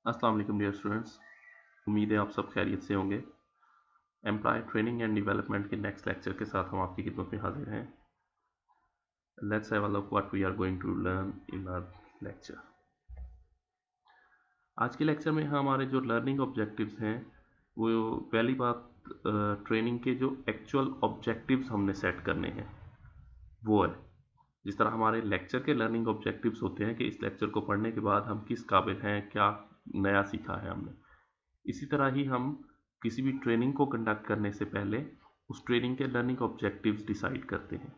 अस्सलाम वालेकुम dear students. उम्मीद है आप सब खैरियत से होंगे। एम्प्लॉय ट्रेनिंग एंड डेवलपमेंट के नेक्स्ट लेक्चर के साथ हम आपकी खिदमत में हाजिर हैं। Let's have a look what we are going to learn in our lecture. आज के लेक्चर में हमारे जो लर्निंग ऑब्जेक्टिव्स हैं वो पहली बात ट्रेनिंग के जो एक्चुअल ऑब्जेक्टिव्स हमने सेट करने हैं वो है। जिस तरह हमारे लेक्चर के लर्निंग ऑब्जेक्टिव्स होते हैं कि इस लेक्चर को पढ़ने के बाद हम किस काबिल हैं, क्या नया सीखा है हमने, इसी तरह ही हम किसी भी ट्रेनिंग को कंडक्ट करने से पहले उस ट्रेनिंग के लर्निंग ऑब्जेक्टिव्स डिसाइड करते हैं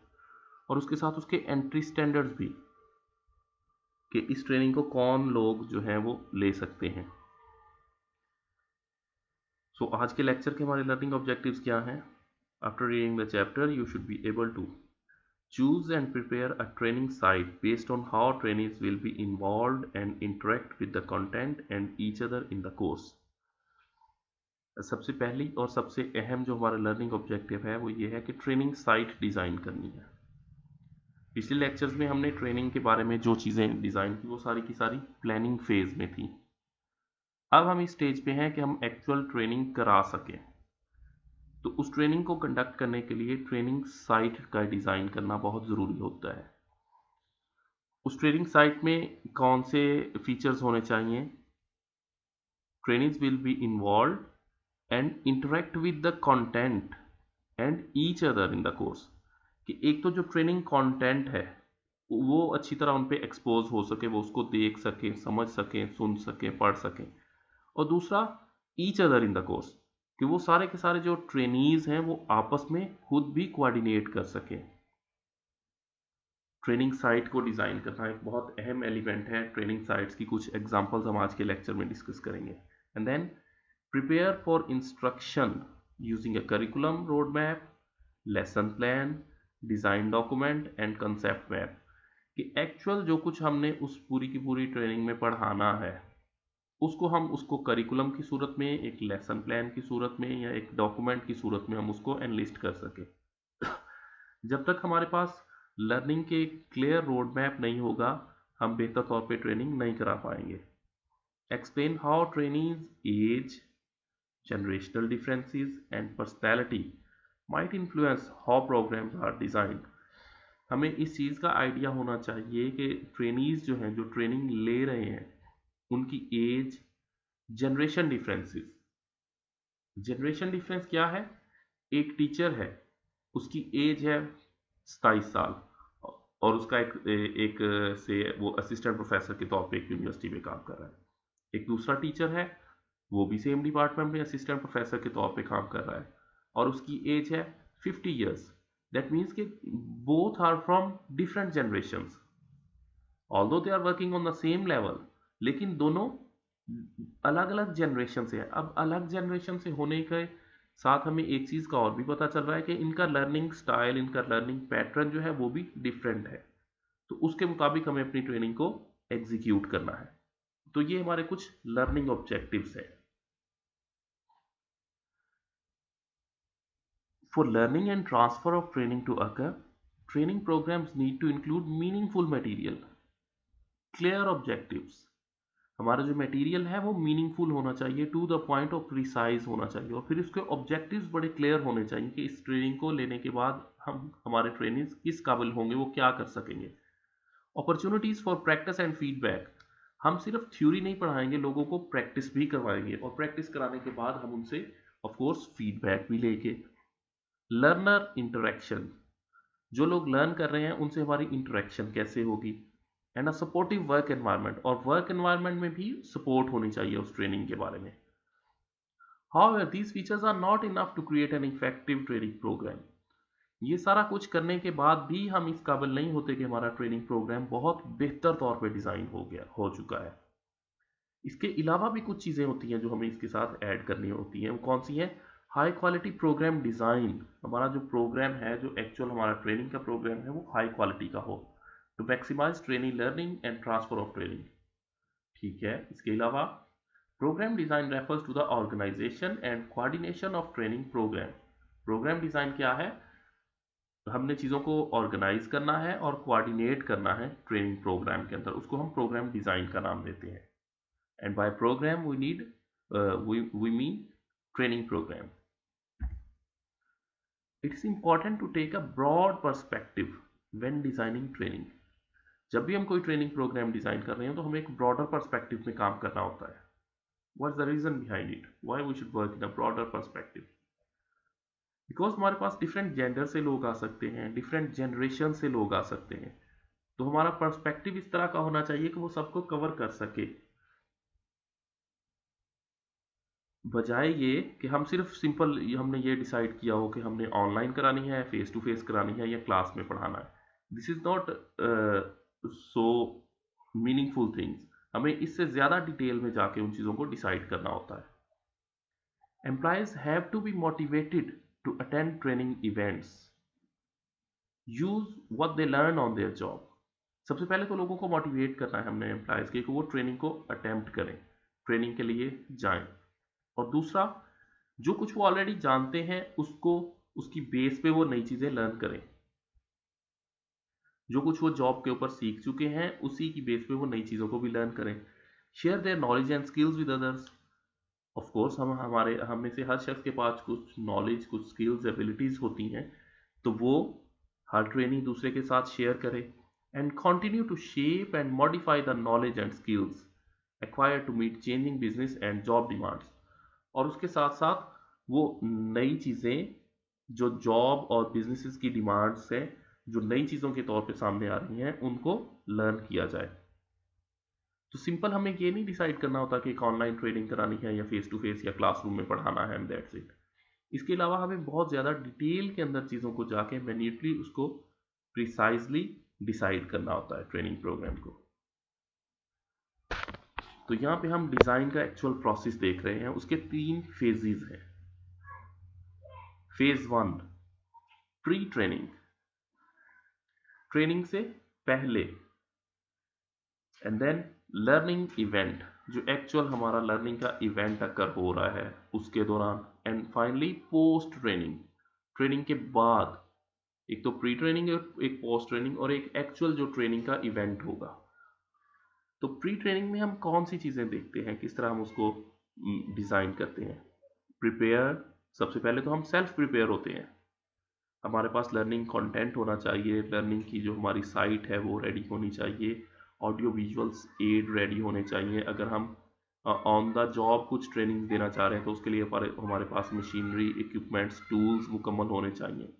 और उसके साथ उसके एंट्री स्टैंडर्ड्स भी कि इस ट्रेनिंग को कौन लोग जो हैं वो ले सकते हैं। सो आज के लेक्चर के हमारे लर्निंग ऑब्जेक्टिव्स क्या हैं? After reading the chapter you should be able to choose and prepare a training site based on how trainees will be involved and interact with the content and each other in the course। सबसे पहली और सबसे अहम जो हमारा learning objective है वो ये है कि ट्रेनिंग साइट डिज़ाइन करनी है। पिछले लेक्चर्स में हमने ट्रेनिंग के बारे में जो चीज़ें डिज़ाइन की वो सारी की सारी प्लानिंग फेज में थी। अब हम इस स्टेज पे हैं कि हम एक्चुअल ट्रेनिंग करा सकें, तो उस ट्रेनिंग को कंडक्ट करने के लिए ट्रेनिंग साइट का डिज़ाइन करना बहुत ज़रूरी होता है। उस ट्रेनिंग साइट में कौन से फीचर्स होने चाहिए? Trainings will be involve and interact with the content and each other in the course. कि एक तो जो ट्रेनिंग कंटेंट है वो अच्छी तरह उन पे एक्सपोज हो सके, वो उसको देख सकें, समझ सकें, सुन सकें, पढ़ सकें। और दूसरा each other in the course, कि वो सारे के सारे जो ट्रेनीज हैं वो आपस में खुद भी कोऑर्डिनेट कर सकें। ट्रेनिंग साइट को डिज़ाइन करना एक बहुत अहम एलिमेंट है। ट्रेनिंग साइट्स की कुछ एग्जांपल्स हम आज के लेक्चर में डिस्कस करेंगे। And then prepare for instruction using a curriculum road map, lesson plan, design document and concept map. कि एक्चुअल जो कुछ हमने उस पूरी की पूरी ट्रेनिंग में पढ़ाना है उसको हम उसको करिकुलम की सूरत में, एक लेसन प्लान की सूरत में या एक डॉक्यूमेंट की सूरत में हम उसको एनलिस्ट कर सकें। जब तक हमारे पास लर्निंग के क्लियर रोड मैप नहीं होगा हम बेहतर तौर पे ट्रेनिंग नहीं करा पाएंगे। Explain how trainees age, generational differences and personality might influence how programs are designed। हमें इस चीज़ का आइडिया होना चाहिए कि ट्रेनीज जो हैं, जो ट्रेनिंग ले रहे हैं, उनकी एज, जनरेशन डिफरेंस क्या है? एक टीचर है, उसकी एज है 27 साल और उसका एक से वो असिस्टेंट प्रोफेसर के तौर पे एक यूनिवर्सिटी में काम कर रहा है। एक दूसरा टीचर है, वो भी सेम डिपार्टमेंट में असिस्टेंट प्रोफेसर के तौर पे काम कर रहा है और उसकी एज है 50 ईयर्स। दैट मीन्स कि both are from different generations, although they are working on the same level, लेकिन दोनों अलग अलग जनरेशन से है। अब अलग जनरेशन से होने के साथ हमें एक चीज़ का और भी पता चल रहा है कि इनका लर्निंग स्टाइल, इनका लर्निंग पैटर्न जो है वो भी डिफरेंट है। तो उसके मुताबिक हमें अपनी ट्रेनिंग को एग्जीक्यूट करना है। तो ये हमारे कुछ लर्निंग ऑब्जेक्टिव्स हैं। For learning and transfer of training to occur, training programs need to include meaningful material, clear objectives। हमारा जो मटेरियल है वो मीनिंगफुल होना चाहिए, टू द पॉइंट और प्रिसाइज होना चाहिए, और फिर उसके ऑब्जेक्टिव्स बड़े क्लियर होने चाहिए कि इस ट्रेनिंग को लेने के बाद हम हमारे ट्रेनिंग किस काबिल होंगे, वो क्या कर सकेंगे। Opportunities for practice and feedback, हम सिर्फ थ्योरी नहीं पढ़ाएंगे, लोगों को प्रैक्टिस भी करवाएंगे और प्रैक्टिस कराने के बाद हम उनसे ऑफकोर्स फीडबैक भी लेंगे। लर्नर इंटरेक्शन, जो लोग लर्न कर रहे हैं उनसे हमारी इंटरेक्शन कैसे होगी। And a supportive work environment, और वर्क एनवायरनमेंट में भी सपोर्ट होनी चाहिए उस ट्रेनिंग के बारे में। However these features are not enough to create an effective training program. ये सारा कुछ करने के बाद भी हम इस काबिल नहीं होते कि हमारा ट्रेनिंग प्रोग्राम बहुत बेहतर तौर पे डिज़ाइन हो चुका है। इसके अलावा भी कुछ चीज़ें होती हैं जो हमें इसके साथ ऐड करनी होती हैं। वो कौन सी हैं? High quality program design. हमारा जो प्रोग्राम है, जो एक्चुअल हमारा ट्रेनिंग का प्रोग्राम है, वो हाई क्वालिटी का हो to maximize training learning and transfer of training. ठीक है। इसके अलावा program design refers to the organization and coordination of training program. Program design क्या है? हमने चीज़ों को ऑर्गेनाइज करना है और कोऑर्डिनेट करना है ट्रेनिंग प्रोग्राम के अंदर, उसको हम प्रोग्राम डिज़ाइन का नाम देते हैं। and by program we need we mean training program. It is important to take a broad perspective when designing training. जब भी हम कोई ट्रेनिंग प्रोग्राम डिजाइन कर रहे हैं तो हमें एक ब्रॉडर पर्सपेक्टिव में काम करना होता है. What's the reason behind it, why we should work in a broader perspective? Because हमारे पास डिफरेंट जेंडर से लोग आ सकते हैं, डिफरेंट जनरेशन से लोग आ सकते हैं, तो हमारा पर्सपेक्टिव इस तरह का होना चाहिए कि वो सबको कवर कर सके, बजाय ये कि हम सिर्फ सिंपल हमने ये डिसाइड किया हो कि हमने ऑनलाइन करानी है, फेस टू फेस करानी है या क्लास में पढ़ाना है. This is not so meaningful things. हमें इससे ज़्यादा डिटेल में जाके उन चीज़ों को डिसाइड करना होता है. Employees have to be motivated to attend training events, use what they learn on their job. सबसे पहले तो लोगों को मोटिवेट करना है हमने एम्प्लॉयज़ के कि वो ट्रेनिंग को अटेम्प्ट करें, ट्रेनिंग के लिए जाएं. और दूसरा, जो कुछ वो ऑलरेडी जानते हैं उसको उसकी बेस पे वो नई चीज़ें लर्न करें. जो कुछ वो जॉब के ऊपर सीख चुके हैं उसी की बेस पे वो नई चीज़ों को भी लर्न करें. Share their knowledge and skills with others. Of course हम में से हर शख्स के पास कुछ नॉलेज, कुछ स्किल्स, एबिलिटीज़ होती हैं, तो वो हर ट्रेनिंग दूसरे के साथ शेयर करे. And continue to shape and modify the knowledge and skills acquired to meet changing business and job demands. और उसके साथ साथ वो नई चीज़ें जो जॉब और बिजनेसेस की डिमांड्स हैं, जो नई चीज़ों के तौर पे सामने आ रही हैं, उनको लर्न किया जाए. तो सिंपल हमें ये नहीं डिसाइड करना होता कि एक ऑनलाइन ट्रेनिंग करानी है या फेस टू फेस या क्लासरूम में पढ़ाना है एंड दैट्स इट. इसके अलावा हमें बहुत ज़्यादा डिटेल के अंदर चीज़ों को जाके मैन्युअली उसको प्रिसाइजली डिसाइड करना होता है ट्रेनिंग प्रोग्राम को. तो यहाँ पे हम डिज़ाइन का एक्चुअल प्रोसेस देख रहे हैं. उसके 3 फेजेस हैं. फेज 1 प्री ट्रेनिंग, ट्रेनिंग से पहले. एंड देन लर्निंग इवेंट, जो एक्चुअल हमारा लर्निंग का इवेंट अकर हो रहा है उसके दौरान. And finally post training, training के बाद. एक तो प्री ट्रेनिंग, एक पोस्ट ट्रेनिंग और एक एक्चुअल जो ट्रेनिंग का इवेंट होगा. तो प्री ट्रेनिंग में हम कौन सी चीज़ें देखते हैं, किस तरह हम उसको डिज़ाइन करते हैं. प्रिपेयर, सबसे पहले तो हम सेल्फ प्रिपेयर होते हैं. हमारे पास लर्निंग कंटेंट होना चाहिए, लर्निंग की जो हमारी साइट है वो रेडी होनी चाहिए, ऑडियो विजुअल्स एड रेडी होने चाहिए. अगर हम ऑन द जॉब कुछ ट्रेनिंग देना चाह रहे हैं तो उसके लिए हमारे पास मशीनरी, इक्विपमेंट्स, टूल्स मुकम्मल होने चाहिए.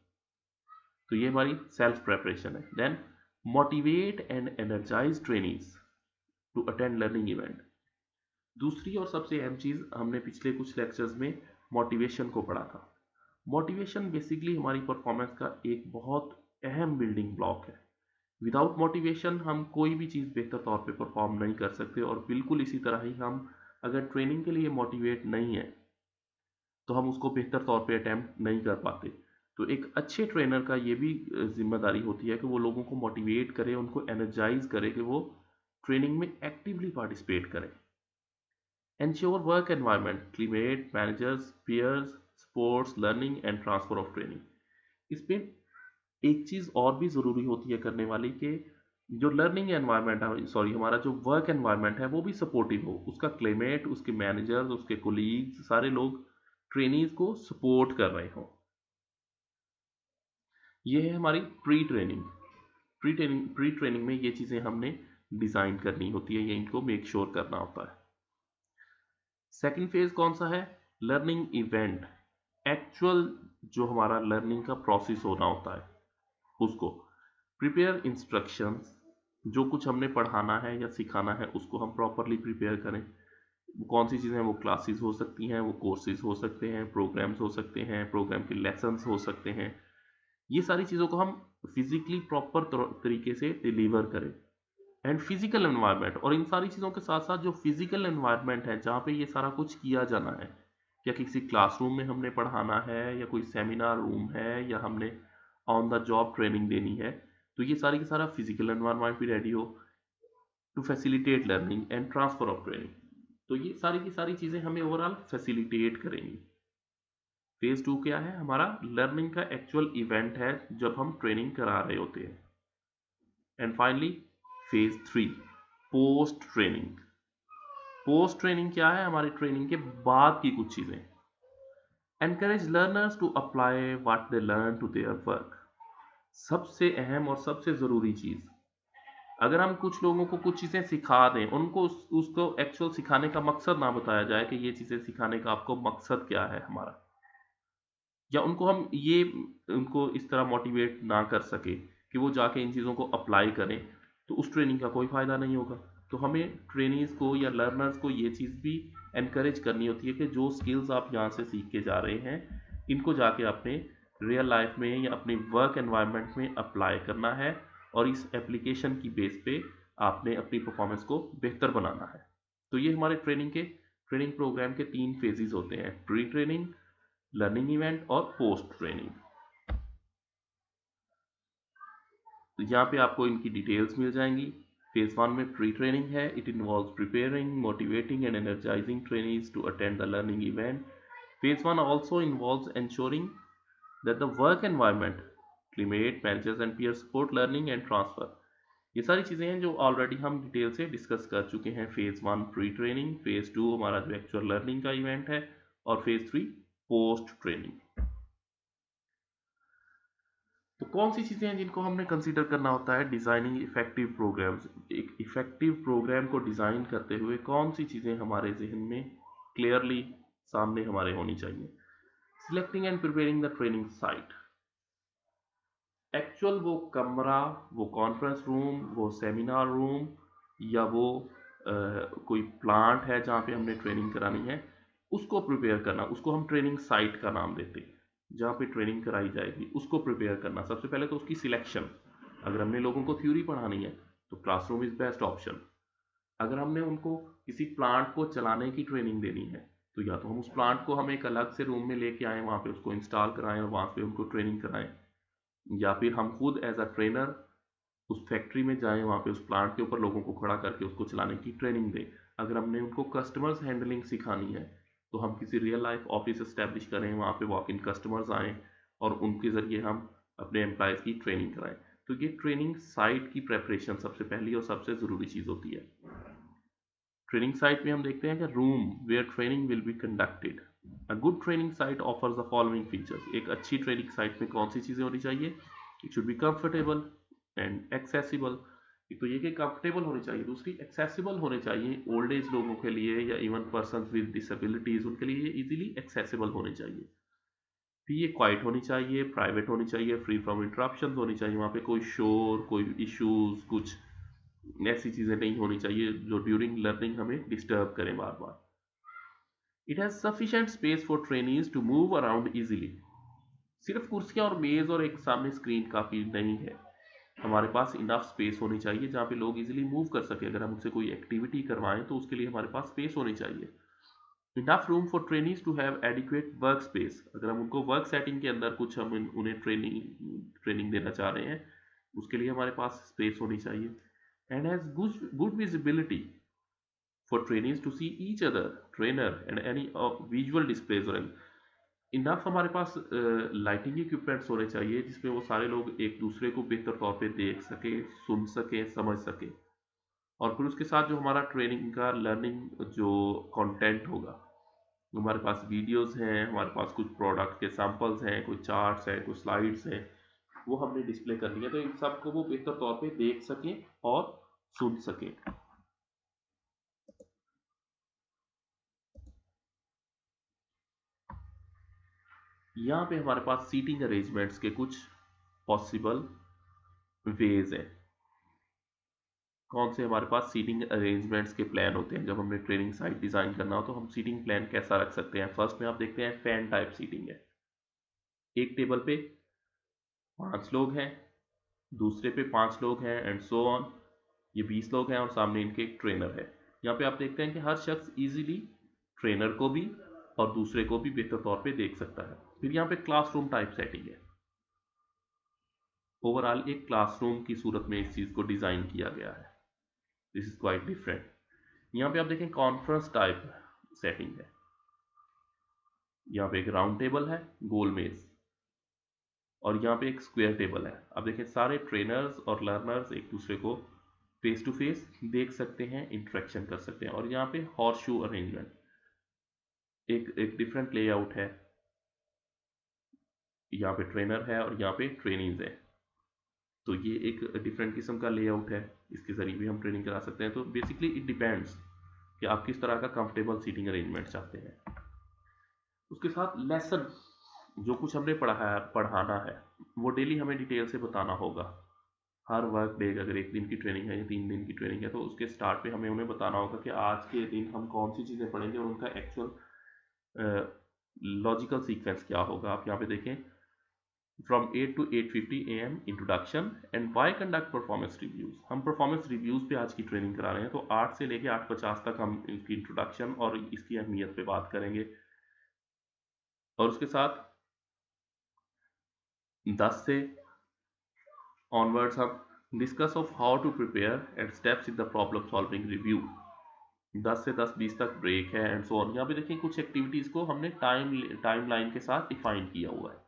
तो ये हमारी सेल्फ प्रेपरेशन है. Then motivate and energize trainees to attend learning event. दूसरी और सबसे अहम चीज़ हमने पिछले कुछ लेक्चर्स में मोटिवेशन को पढ़ा था. मोटिवेशन बेसिकली हमारी परफॉर्मेंस का एक बहुत अहम बिल्डिंग ब्लॉक है. विदाउट मोटिवेशन हम कोई भी चीज़ बेहतर तौर पे परफॉर्म नहीं कर सकते. और बिल्कुल इसी तरह ही हम अगर ट्रेनिंग के लिए मोटिवेट नहीं है तो हम उसको बेहतर तौर पे अटैम्प्ट नहीं कर पाते. तो एक अच्छे ट्रेनर का ये भी जिम्मेदारी होती है कि वो लोगों को मोटिवेट करे, उनको एनर्जाइज करे कि वो ट्रेनिंग में एक्टिवली पार्टिसिपेट करें. Ensure work environment, climate, managers, peers, sports, learning and transfer of training. इसमें एक चीज़ और भी ज़रूरी होती है करने वाली कि जो लर्निंग एनवायरनमेंट है, सॉरी हमारा जो वर्क एनवायरनमेंट है वो भी सपोर्टिव हो. उसका क्लाइमेट, उसके मैनेजर्स, उसके कोलीग्स, सारे लोग ट्रेनीज को सपोर्ट कर रहे हों. ये है हमारी प्री ट्रेनिंग. प्री ट्रेनिंग में ये चीज़ें हमने डिज़ाइन करनी होती है, ये इनको मेक श्योर करना होता है. सेकेंड फेज कौन सा है? Learning event. एक्चुअल जो हमारा लर्निंग का प्रोसेस होना होता है उसको. प्रिपेयर इंस्ट्रक्शंस, जो कुछ हमने पढ़ाना है या सिखाना है उसको हम प्रॉपरली प्रिपेयर करें. कौन सी चीज़ें, वो क्लासेस हो सकती हैं, वो कोर्सेज हो सकते हैं, प्रोग्राम्स हो सकते हैं, प्रोग्राम के लेसन्स हो सकते हैं. ये सारी चीज़ों को हम फिजिकली प्रॉपर तरीके से डिलीवर करें. एंड फिजिकल एनवायरनमेंट, और इन सारी चीज़ों के साथ साथ जो फिजिकल एनवायरनमेंट है जहाँ पे ये सारा कुछ किया जाना है, या किसी क्लासरूम में हमने पढ़ाना है या कोई सेमिनार रूम है या हमने ऑन द जॉब ट्रेनिंग देनी है, तो ये सारी की सारा फिजिकल एनवायरनमेंट भी रेडी हो to facilitate learning and transfer of training. तो ये सारी की सारी चीज़ें हमें ओवरऑल फैसिलिटेट करेंगी. फेज 2 क्या है? हमारा लर्निंग का एक्चुअल इवेंट है जब हम ट्रेनिंग करा रहे होते हैं. And finally phase 3 post training. Post training क्या है? हमारी ट्रेनिंग के बाद की कुछ चीज़ें। Encourage learners to apply what they learn to their work. सबसे अहम और सबसे ज़रूरी चीज़, अगर हम कुछ लोगों को कुछ चीज़ें सिखा दें, उनको उसको एक्चुअल सिखाने का मकसद ना बताया जाए कि ये चीज़ें सिखाने का आपको मकसद क्या है हमारा, या उनको हम ये उनको इस तरह मोटिवेट ना कर सके कि वो जाके इन चीज़ों को अप्लाई करें, तो उस ट्रेनिंग का कोई फ़ायदा नहीं होगा। तो हमें ट्रेनीज़ को या लर्नर्स को ये चीज़ भी एनकरेज करनी होती है कि जो स्किल्स आप यहाँ से सीख के जा रहे हैं, इनको जाके अपने रियल लाइफ में या अपने वर्क एनवायरनमेंट में अप्लाई करना है, और इस एप्लीकेशन की बेस पे आपने अपनी परफॉर्मेंस को बेहतर बनाना है। तो ये हमारे ट्रेनिंग प्रोग्राम के 3 फेजेस होते हैं: प्री ट्रेनिंग, लर्निंग इवेंट और पोस्ट ट्रेनिंग। तो यहाँ पे आपको इनकी डिटेल्स मिल जाएंगी। फेज 1 में प्री ट्रेनिंग है। It involves preparing, motivating and energizing trainees to attend the learning event. Phase 1 also involves ensuring that the work environment, climate, managers and peer support learning and transfer। ये सारी चीज़ें हैं जो already हम detail से discuss कर चुके हैं। फेज 1 प्री ट्रेनिंग, फेज 2 हमारा जो एक्चुअल लर्निंग का इवेंट है, और फेज 3 पोस्ट ट्रेनिंग। तो कौन सी चीज़ें हैं जिनको हमने कंसीडर करना होता है डिज़ाइनिंग इफेक्टिव प्रोग्राम्स? एक इफेक्टिव प्रोग्राम को डिज़ाइन करते हुए कौन सी चीज़ें हमारे जहन में क्लियरली सामने हमारे होनी चाहिए? Selecting and preparing the training site. Actual वो कमरा, वो कॉन्फ्रेंस रूम, वो सेमिनार रूम, या वो कोई प्लांट है जहाँ पे हमने ट्रेनिंग करानी है, उसको प्रिपेयर करना, उसको हम ट्रेनिंग साइट का नाम देते हैं। जहाँ पे ट्रेनिंग कराई जाएगी उसको प्रिपेयर करना। सबसे पहले तो उसकी सिलेक्शन। अगर हमने लोगों को थ्योरी पढ़ानी है तो क्लासरूम इज़ बेस्ट ऑप्शन। अगर हमने उनको किसी प्लांट को चलाने की ट्रेनिंग देनी है, तो या तो हम उस प्लांट को हम एक अलग से रूम में लेके आएँ, वहाँ पे उसको इंस्टॉल कराएं और वहाँ पे उनको ट्रेनिंग कराएं, या फिर हम खुद एज अ ट्रेनर उस फैक्ट्री में जाएं, वहाँ पे उस प्लांट के ऊपर लोगों को खड़ा करके उसको चलाने की ट्रेनिंग दें। अगर हमने उनको कस्टमर्स हैंडलिंग सिखानी है, तो हम किसी रियल लाइफ ऑफिस इस्टेब्लिश करें, वहाँ पे वॉक इन कस्टमर्स आएँ और उनके ज़रिए हम अपने एम्प्लॉयज़ की ट्रेनिंग कराएं। तो ये ट्रेनिंग साइट की प्रेपरेशन सबसे पहली और सबसे ज़रूरी चीज़ होती है। ट्रेनिंग साइट में हम देखते हैं कि room where training will be conducted. A good training site offers the following features. एक अच्छी ट्रेनिंग साइट में कौन सी चीज़ें होनी चाहिए? It should be comfortable and accessible. एक तो ये कि कंफर्टेबल होनी चाहिए, दूसरी एक्सेसिबल होने चाहिए। ओल्ड एज लोगों के लिए या इवन पर्सन विद डिसेबिलिटीज़, उनके लिए इजीली एक्सेसिबल होने चाहिए। फिर ये क्वाइट होनी चाहिए, प्राइवेट होनी चाहिए, फ्री फ्रॉम इंटरप्शन होनी चाहिए। वहाँ पे कोई शोर, कोई इश्यूज, कुछ ऐसी चीज़ें नहीं होनी चाहिए जो ड्यूरिंग लर्निंग हमें डिस्टर्ब करें बार बार। It has sufficient space for trainees to move around easily. सिर्फ कुर्सियाँ और मेज़ और एक सामने स्क्रीन काफ़ी नहीं है। हमारे पास इनफ स्पेस होनी चाहिए जहाँ पे लोग इजीली मूव कर सके। अगर हम उनसे कोई एक्टिविटी करवाएं तो उसके लिए हमारे पास स्पेस होनी चाहिए। Enough room for trainees to have adequate work space. अगर हम उनको वर्क सेटिंग के अंदर कुछ हम उन्हें ट्रेनिंग देना चाह रहे हैं, उसके लिए हमारे पास स्पेस होनी चाहिए। And has good visibility for trainees to see each other, trainer and any visual displays or enough हमारे पास लाइटिंग इक्विपमेंट्स होने चाहिए जिसमें वो सारे लोग एक दूसरे को बेहतर तौर पे देख सके, सुन सके, समझ सके। और फिर उसके साथ जो हमारा ट्रेनिंग का लर्निंग जो कंटेंट होगा, हमारे पास वीडियोस हैं, हमारे पास कुछ प्रोडक्ट के सैंपल्स हैं, कुछ चार्ट्स हैं, कुछ स्लाइड्स हैं, वो हमने डिस्प्ले करनी है, तो इन सबको वो बेहतर तौर पे देख सकें और सुन सकें। यहाँ पे हमारे पास सीटिंग अरेंजमेंट्स के कुछ पॉसिबल वेज हैं। कौन से हमारे पास सीटिंग अरेंजमेंट्स के प्लान होते हैं? जब हमने ट्रेनिंग साइट डिज़ाइन करना हो तो हम सीटिंग प्लान कैसा रख सकते हैं? फर्स्ट में आप देखते हैं फैन टाइप सीटिंग है। एक टेबल पे 5 लोग हैं, दूसरे पे 5 लोग हैं, एंड सो ऑन। ये 20 लोग हैं और सामने इनके एक ट्रेनर है। यहाँ पे आप देखते हैं कि हर शख्स इजीली ट्रेनर को भी और दूसरे को भी बेहतर तौर पे देख सकता है। फिर यहाँ पे क्लासरूम टाइप सेटिंग है। ओवरऑल एक क्लासरूम की सूरत में इस चीज़ को डिज़ाइन किया गया है। This is quite different. यहाँ पे आप देखें कॉन्फ्रेंस टाइप सेटिंग है। यहाँ पे एक राउंड टेबल है, गोल मेज, और यहाँ पे एक स्क्वायर टेबल है। अब देखें सारे ट्रेनर्स और लर्नर्स एक दूसरे को फेस टू फेस देख सकते हैं, इंटरेक्शन कर सकते हैं। और यहाँ पे हॉर्स शू अरेंजमेंट, एक डिफरेंट लेआउट है। यहाँ पे ट्रेनर है और यहाँ पे ट्रेनिंग्स है, तो ये एक डिफरेंट किस्म का लेआउट है, इसके ज़रिए भी हम ट्रेनिंग करा सकते हैं। तो बेसिकली इट डिपेंड्स कि आप किस तरह का कंफर्टेबल सीटिंग अरेंजमेंट चाहते हैं। उसके साथ लेसन, जो कुछ हमने पढ़ाना है वो डेली हमें डिटेल से बताना होगा। हर वर्क डे, अगर एक दिन की ट्रेनिंग है या 3 दिन की ट्रेनिंग है, तो उसके स्टार्ट पे हमें उन्हें बताना होगा कि आज के दिन हम कौन सी चीज़ें पढ़ेंगे और उनका एक्चुअल लॉजिकल सीक्वेंस क्या होगा। आप यहाँ पे देखें, from 8 to 8:50 AM introduction and why conduct performance reviews. हम परफॉर्मेंस रिव्यूज पे आज की ट्रेनिंग करा रहे हैं, तो 8 से लेके 8:50 तक हम इसकी इंट्रोडक्शन और इसकी अहमियत पे बात करेंगे। और उसके साथ 10 से ऑनवर्ड्स हम discuss of how to prepare and steps in the problem solving review. 10 से 10:20 तक ब्रेक है एंड सो ऑन। यहाँ पे देखिए कुछ एक्टिविटीज को हमने टाइम लाइन के साथ डिफाइन किया हुआ है।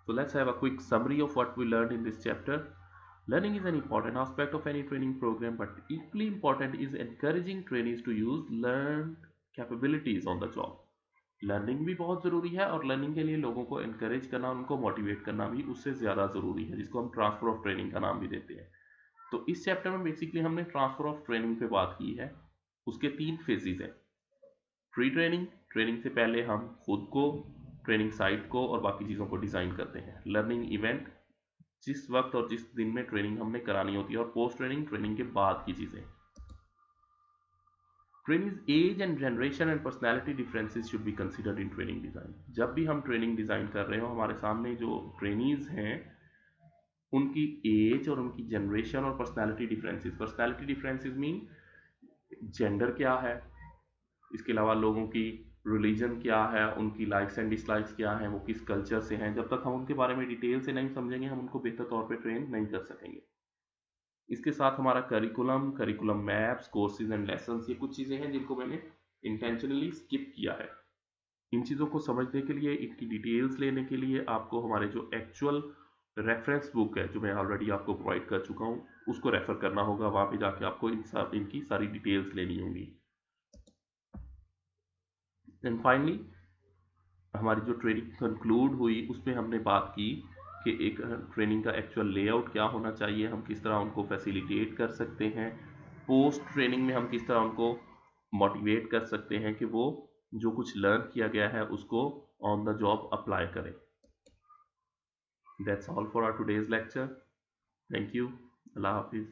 So let's have a quick summary of what we learned in this chapter. Learning is an important aspect of any training program, but equally important is encouraging trainees to use learned capabilities on the job. Learning भी बहुत ज़रूरी है और learning के लिए लोगों को encourage करना, उनको मोटिवेट करना भी उससे ज़्यादा ज़रूरी है, जिसको हम ट्रांसफर ऑफ ट्रेनिंग का नाम भी देते हैं। तो इस चैप्टर में बेसिकली हमने ट्रांसफर ऑफ ट्रेनिंग पे बात की है। उसके 3 फेजेस हैं। प्री ट्रेनिंग, ट्रेनिंग से पहले हम खुद को, ट्रेनिंग साइट को और बाकी चीज़ों को डिज़ाइन करते हैं। लर्निंग इवेंट, जिस वक्त और जिस दिन में ट्रेनिंग हमने करानी होती है। और पोस्ट ट्रेनिंग, ट्रेनिंग के बाद की चीज़ें। Training age and generation and personality differences should be considered in training design. जब भी हम ट्रेनिंग डिज़ाइन कर रहे हो, हमारे सामने जो ट्रेनीज हैं उनकी एज और उनकी जनरेशन और पर्सनैलिटी डिफरेंसेस मीन जेंडर क्या है, इसके अलावा लोगों की रिलीजन क्या है, उनकी लाइक्स एंड डिसलाइक्स क्या हैं, वो किस कल्चर से हैं। जब तक हम उनके बारे में डिटेल से नहीं समझेंगे, हम उनको बेहतर तौर पे ट्रेन नहीं कर सकेंगे। इसके साथ हमारा curriculum maps, courses and lessons, ये कुछ चीज़ें हैं जिनको मैंने इंटेंशनली स्किप किया है। इन चीज़ों को समझने के लिए, इनकी डिटेल्स लेने के लिए आपको हमारे जो एक्चुअल रेफरेंस बुक है, जो मैं ऑलरेडी आपको प्रोवाइड कर चुका हूँ, उसको रेफर करना होगा। वहाँ पे जाके आपको इनकी सारी डिटेल्स लेनी होंगी। एंड फाइनली हमारी जो ट्रेनिंग कंक्लूड हुई, उसमें हमने बात की कि एक ट्रेनिंग का एक्चुअल लेआउट क्या होना चाहिए, हम किस तरह उनको फैसिलिटेट कर सकते हैं, पोस्ट ट्रेनिंग में हम किस तरह उनको मोटिवेट कर सकते हैं कि वो जो कुछ लर्न किया गया है उसको ऑन द जॉब अप्लाई करें। That's all for our today's lecture. Thank you. अल्लाह हाफिज़।